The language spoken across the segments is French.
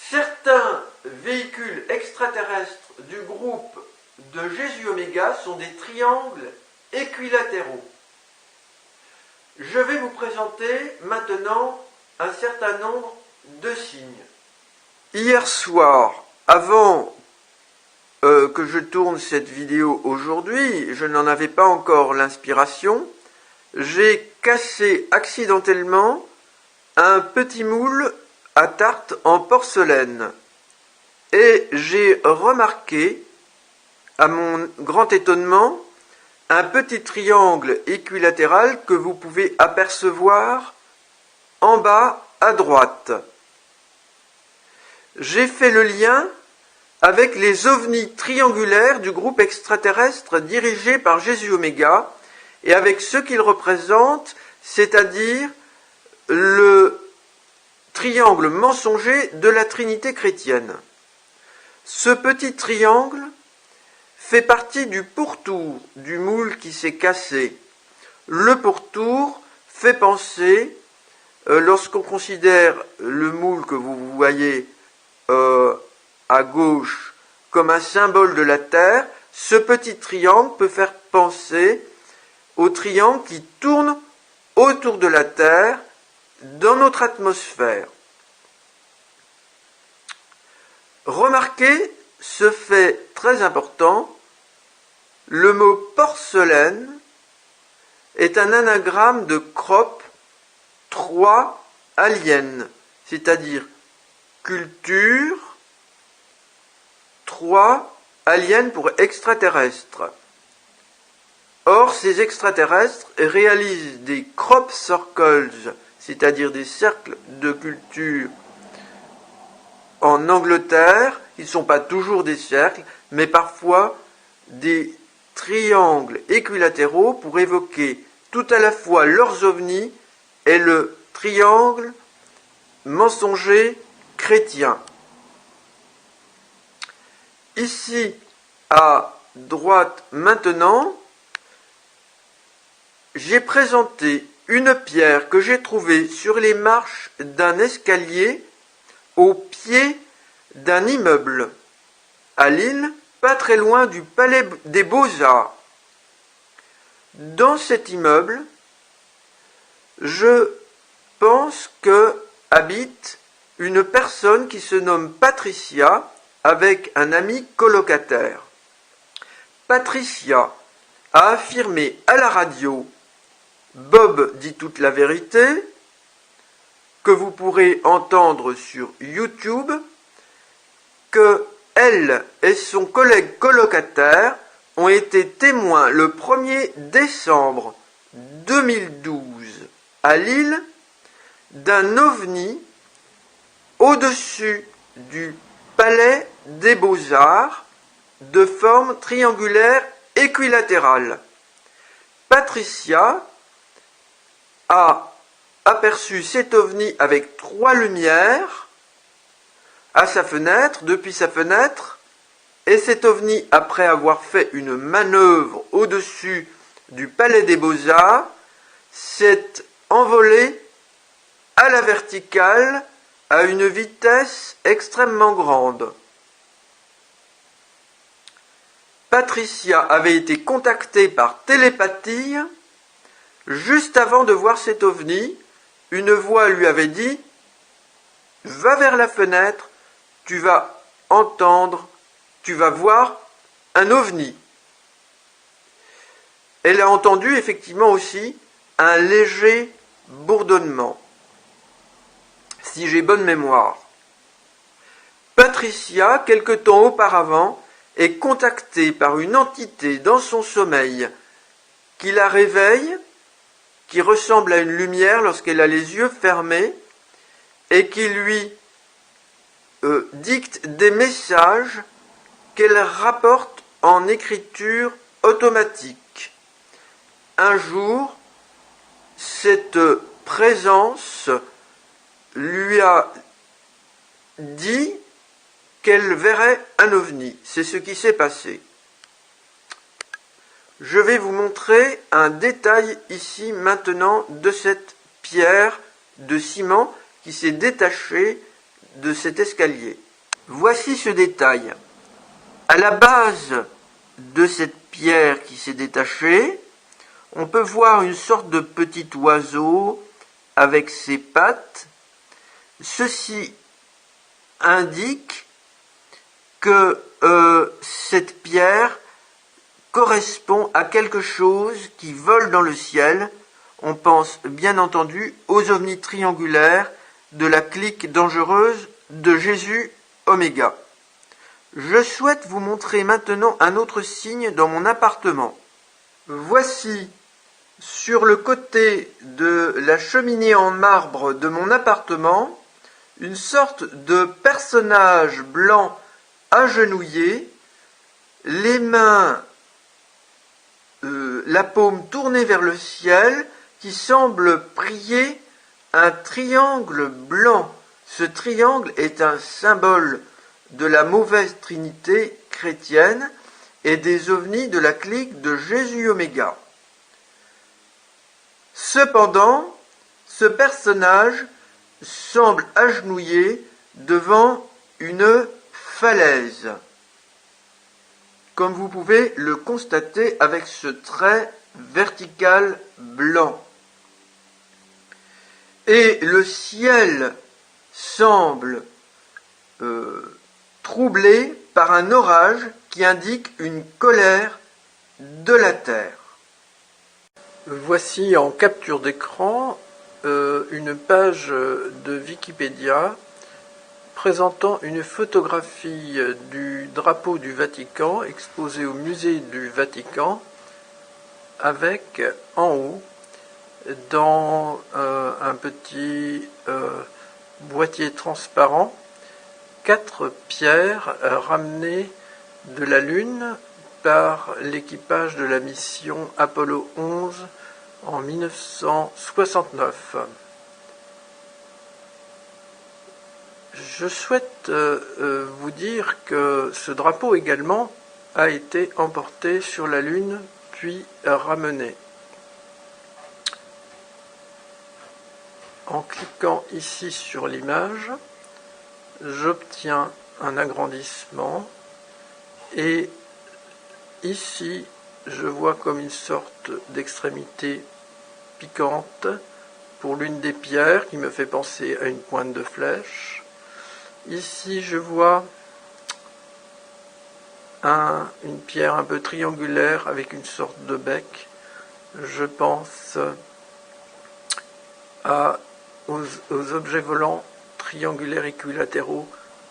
Certains véhicules extraterrestres du groupe de Jésus Oméga sont des triangles équilatéraux. Je vais vous présenter maintenant un certain nombre de signes. Hier soir, avant que je tourne cette vidéo aujourd'hui, je n'en avais pas encore l'inspiration, j'ai cassé accidentellement un petit moule à tarte en porcelaine. Et j'ai remarqué, à mon grand étonnement, un petit triangle équilatéral que vous pouvez apercevoir en bas à droite. J'ai fait le lien avec les ovnis triangulaires du groupe extraterrestre dirigé par Jésus Oméga et avec ce qu'ils représentent, c'est-à-dire le triangle mensonger de la Trinité chrétienne. Ce petit triangle fait partie du pourtour du moule qui s'est cassé. Le pourtour fait penser, lorsqu'on considère le moule que vous voyez à gauche comme un symbole de la Terre, ce petit triangle peut faire penser au triangle qui tourne autour de la Terre dans notre atmosphère. Remarquez ce fait très important, le mot porcelaine est un anagramme de crop 3 alien, c'est-à-dire culture 3 alien pour extraterrestre. Or, ces extraterrestres réalisent des crop circles, c'est-à-dire des cercles de culture en Angleterre. Ils ne sont pas toujours des cercles, mais parfois des triangles équilatéraux pour évoquer tout à la fois leurs ovnis et le triangle mensonger chrétien. Ici, à droite maintenant, j'ai présenté une pierre que j'ai trouvée sur les marches d'un escalier au pied d'un immeuble à Lille, pas très loin du Palais des Beaux-Arts. Dans cet immeuble, je pense que habite une personne qui se nomme Patricia avec un ami colocataire. Patricia a affirmé à la radio « Bob dit toute la vérité » que vous pourrez entendre sur YouTube, que elle et son collègue colocataire ont été témoins le 1er décembre 2012 à Lille d'un ovni au-dessus du Palais des Beaux-Arts de forme triangulaire équilatérale. Patricia a aperçu cet ovni avec 3 lumières à sa fenêtre, depuis sa fenêtre, et cet ovni, après avoir fait une manœuvre au-dessus du Palais des Beaux-Arts, s'est envolé à la verticale à une vitesse extrêmement grande. Patricia avait été contactée par télépathie juste avant de voir cet ovni. Une voix lui avait dit « Va vers la fenêtre, tu vas entendre, tu vas voir un ovni ». Elle a entendu effectivement aussi un léger bourdonnement, si j'ai bonne mémoire. Patricia, quelque temps auparavant, est contactée par une entité dans son sommeil qui la réveille, qui ressemble à une lumière lorsqu'elle a les yeux fermés, et qui lui dicte des messages qu'elle rapporte en écriture automatique. Un jour, cette présence lui a dit qu'elle verrait un ovni. C'est ce qui s'est passé. Je vais vous montrer un détail ici maintenant de cette pierre de ciment qui s'est détachée de cet escalier. Voici ce détail. À la base de cette pierre qui s'est détachée, on peut voir une sorte de petit oiseau avec ses pattes. Ceci indique que cette pierre correspond à quelque chose qui vole dans le ciel. On pense bien entendu aux ovnis triangulaires de la clique dangereuse de Jésus Oméga. Je souhaite vous montrer maintenant un autre signe dans mon appartement. Voici sur le côté de la cheminée en marbre de mon appartement une sorte de personnage blanc agenouillé, les mains, la paume tournée vers le ciel, qui semble prier un triangle blanc. Ce triangle est un symbole de la mauvaise trinité chrétienne et des ovnis de la clique de Jésus Oméga. Cependant, ce personnage semble agenouillé devant une falaise, comme vous pouvez le constater avec ce trait vertical blanc. Et le ciel semble troublé par un orage qui indique une colère de la terre. Voici en capture d'écran une page de Wikipédia présentant une photographie du drapeau du Vatican exposé au musée du Vatican avec en haut, dans un petit boîtier transparent, 4 pierres ramenées de la Lune par l'équipage de la mission Apollo 11 en 1969. Je souhaite vous dire que ce drapeau également a été emporté sur la Lune puis ramené. En cliquant ici sur l'image, j'obtiens un agrandissement et ici je vois comme une sorte d'extrémité piquante pour l'une des pierres qui me fait penser à une pointe de flèche. Ici je vois une pierre un peu triangulaire avec une sorte de bec. Je pense aux objets volants triangulaires équilatéraux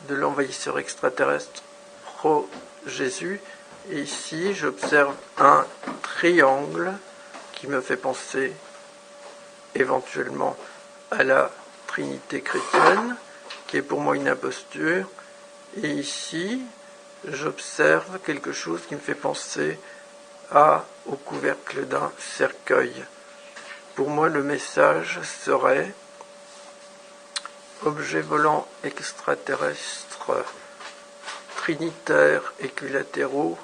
de l'envahisseur extraterrestre Pro-Jésus. Et ici, j'observe un triangle qui me fait penser éventuellement à la Trinité chrétienne, qui est pour moi une imposture. Et ici, j'observe quelque chose qui me fait penser au couvercle d'un cercueil. Pour moi, le message serait objets volants extraterrestres, trinitaires équilatéraux,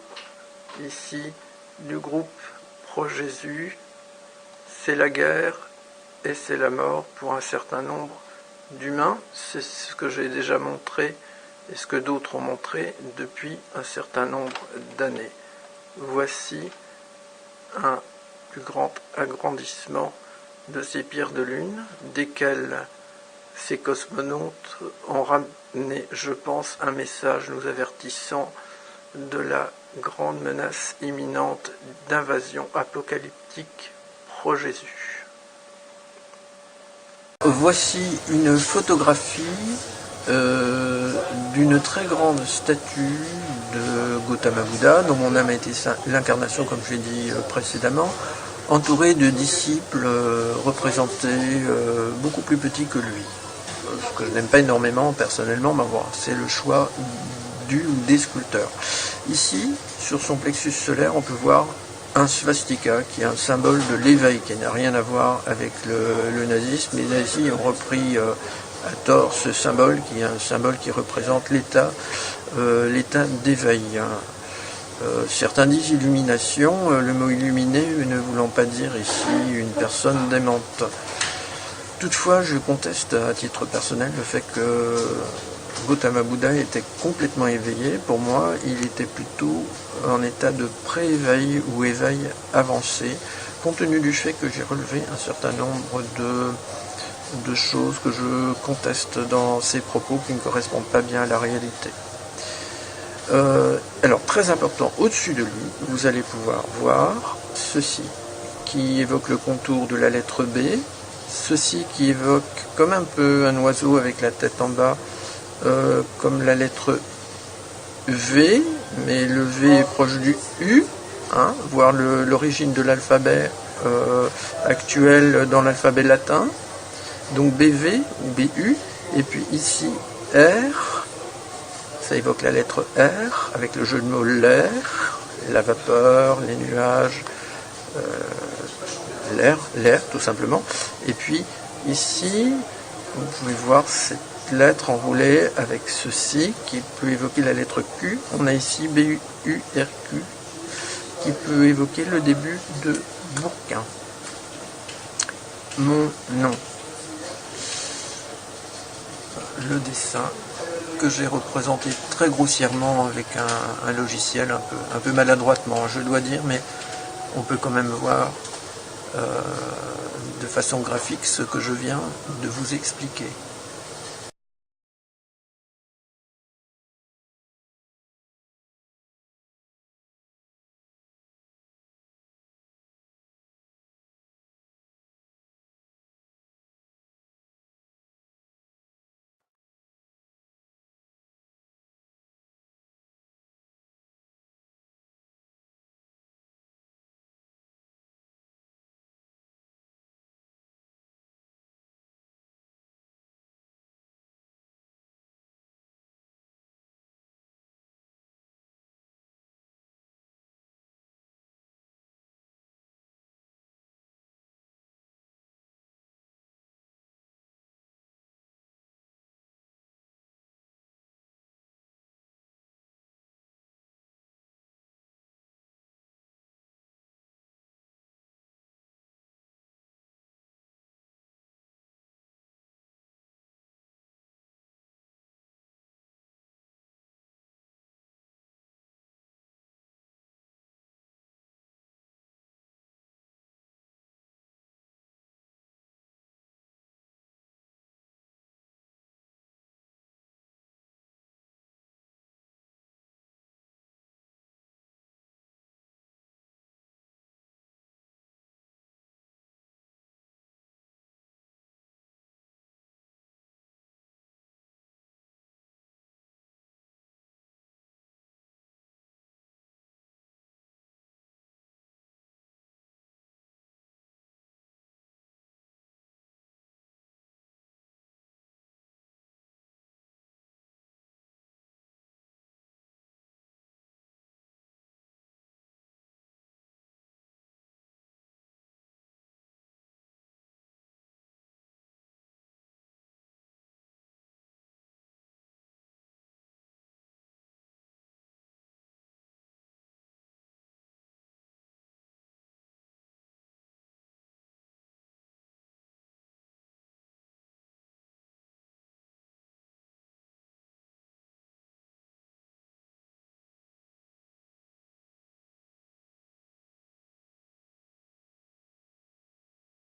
ici du groupe Pro-Jésus, c'est la guerre et c'est la mort pour un certain nombre d'humains. C'est ce que j'ai déjà montré et ce que d'autres ont montré depuis un certain nombre d'années. Voici un plus grand agrandissement de ces pierres de lune, desquelles ces cosmonautes ont ramené, je pense, un message nous avertissant de la grande menace imminente d'invasion apocalyptique pro-Jésus. Voici une photographie d'une très grande statue de Gautama Bouddha, dont mon âme a été l'incarnation, comme je l'ai dit précédemment, entouré de disciples représentés beaucoup plus petits que lui. Ce que je n'aime pas énormément personnellement, mais bon, c'est le choix du ou des sculpteurs. Ici, sur son plexus solaire, on peut voir un swastika, qui est un symbole de l'éveil, qui n'a rien à voir avec le nazisme. Les nazis ont repris à tort ce symbole, qui est un symbole qui représente l'état d'éveil. Certains disent illumination, le mot illuminé ne voulant pas dire ici une personne démente. Toutefois, je conteste à titre personnel le fait que Gautama Bouddha était complètement éveillé. Pour moi, il était plutôt en état de pré-éveil ou éveil avancé, compte tenu du fait que j'ai relevé un certain nombre de choses que je conteste dans ses propos qui ne correspondent pas bien à la réalité. Alors, très important, au-dessus de lui, vous allez pouvoir voir ceci, qui évoque le contour de la lettre B, ceci qui évoque comme un peu un oiseau avec la tête en bas, comme la lettre V, mais le V est proche du U, hein, voir l'origine de l'alphabet actuel dans l'alphabet latin, donc BV ou BU, et puis ici R, ça évoque la lettre R, avec le jeu de mots l'air, la vapeur, les nuages, l'air tout simplement, et puis ici, vous pouvez voir cette lettre enroulée avec ceci, qui peut évoquer la lettre Q, on a ici BURQ, qui peut évoquer le début de Bourquin. Mon nom. Le dessin que j'ai représenté très grossièrement avec un logiciel un peu maladroitement, je dois dire, mais on peut quand même voir de façon graphique ce que je viens de vous expliquer.